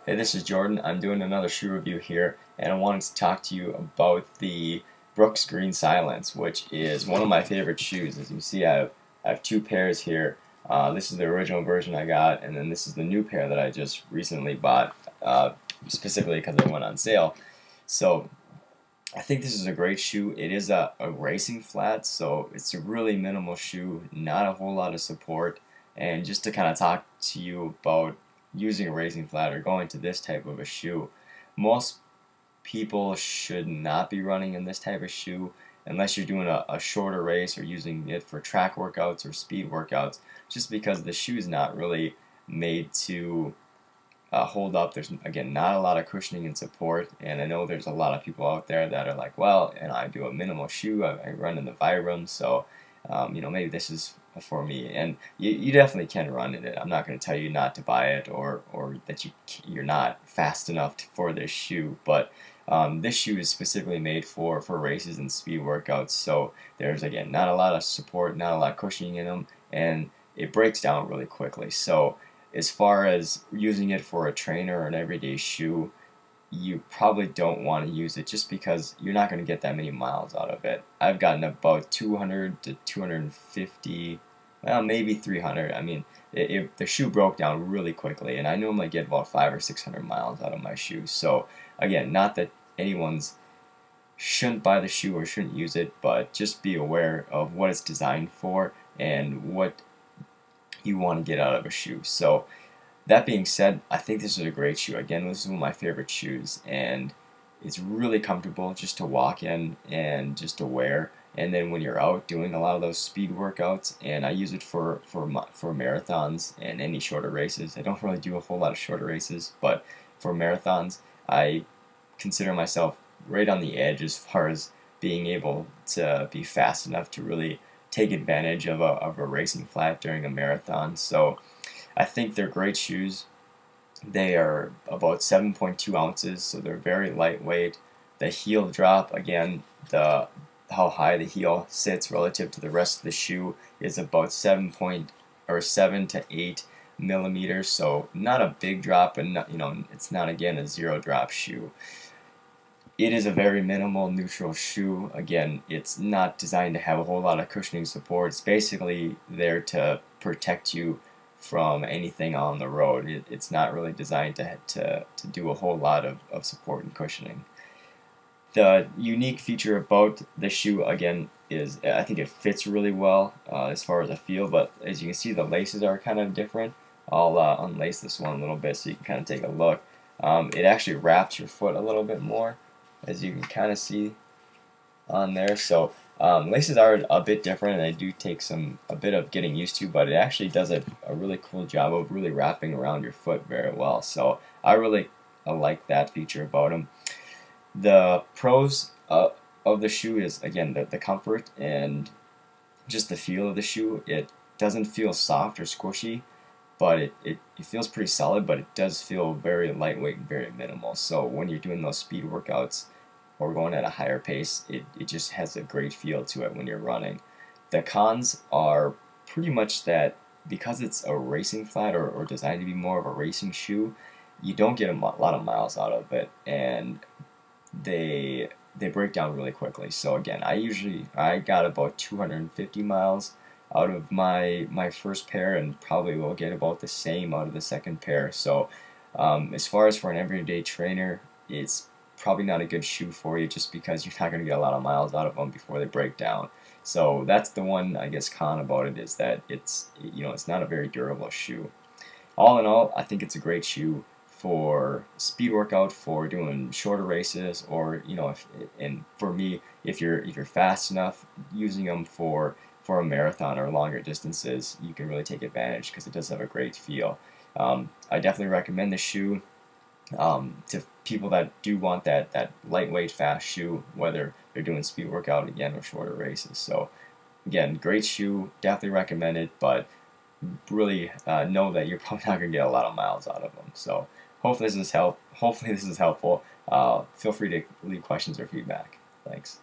Hey, this is Jordan. I'm doing another shoe review here, and I wanted to talk to you about the Brooks Green Silence, which is one of my favorite shoes. As you can see, I have two pairs here. This is the original version I got, and then this is the new pair that I just recently bought, specifically because it went on sale. So I think this is a great shoe. It is a racing flat, so it's a really minimal shoe, not a whole lot of support. And just to kind of talk to you about using a racing flat or going to this type of a shoe, most people should not be running in this type of shoe unless you're doing a shorter race or using it for track workouts or speed workouts, just because the shoe is not really made to hold up. There's, again, not a lot of cushioning and support, and I know there's a lot of people out there that are like, well, and I do a minimal shoe, I run in the Vibram, so maybe this is for me. And you definitely can run in it. I'm not going to tell you not to buy it or that you're not fast enough for this shoe, but this shoe is specifically made for races and speed workouts, so there's, again, not a lot of support, not a lot of cushioning in them, and it breaks down really quickly. So as far as using it for a trainer or an everyday shoe, you probably don't want to use it just because you're not going to get that many miles out of it. I've gotten about 200 to 250, well, maybe 300. I mean, the shoe broke down really quickly, and I normally get about 500 or 600 miles out of my shoe. So again, not that anyone's shouldn't buy the shoe or shouldn't use it, but just be aware of what it's designed for and what you want to get out of a shoe. So that being said, I think this is a great shoe. Again, this is one of my favorite shoes, and it's really comfortable just to walk in and just to wear. And then when you're out doing a lot of those speed workouts, and I use it for marathons and any shorter races. I don't really do a whole lot of shorter races, but for marathons, I consider myself right on the edge as far as being able to be fast enough to really take advantage of a racing flat during a marathon. So I think they're great shoes. They are about 7.2 ounces, so they're very lightweight. The heel drop, again, how high the heel sits relative to the rest of the shoe is about 7 to 8 millimeters, so not a big drop, and not, it's not, again, a zero drop shoe. It is a very minimal neutral shoe. Again, it's not designed to have a whole lot of cushioning support. It's basically there to protect you from anything on the road. It's not really designed to do a whole lot of support and cushioning. The unique feature about the shoe, again, is I think it fits really well as far as the feel, but as you can see, the laces are kind of different. I'll unlace this one a little bit so you can kind of take a look. It actually wraps your foot a little bit more, as you can kind of see on there. So laces are a bit different, and they do take a bit of getting used to, but it actually does a really cool job of really wrapping around your foot very well. So I really like that feature about them. The pros of the shoe is, again, the comfort and just the feel of the shoe. It doesn't feel soft or squishy, but it feels pretty solid, but it does feel very lightweight and very minimal. So when you're doing those speed workouts or going at a higher pace, it just has a great feel to it when you're running. The cons are pretty much that because it's a racing flat or designed to be more of a racing shoe, you don't get a lot of miles out of it, and they break down really quickly. So again, I got about 250 miles out of my first pair, and probably will get about the same out of the second pair. So as far as for an everyday trainer, it's probably not a good shoe for you, just because you're not going to get a lot of miles out of them before they break down. So that's the one, I guess, con about it, is that it's not a very durable shoe. All in all, I think it's a great shoe for speed workout, for doing shorter races, or and for me, if you're fast enough, using them for a marathon or longer distances, you can really take advantage because it does have a great feel. I definitely recommend this shoe to people that do want that lightweight, fast shoe, whether they're doing speed workout, again, or shorter races. So again, great shoe, definitely recommend it, but really know that you're probably not going to get a lot of miles out of them. So hopefully this is helpful. Feel free to leave questions or feedback. Thanks.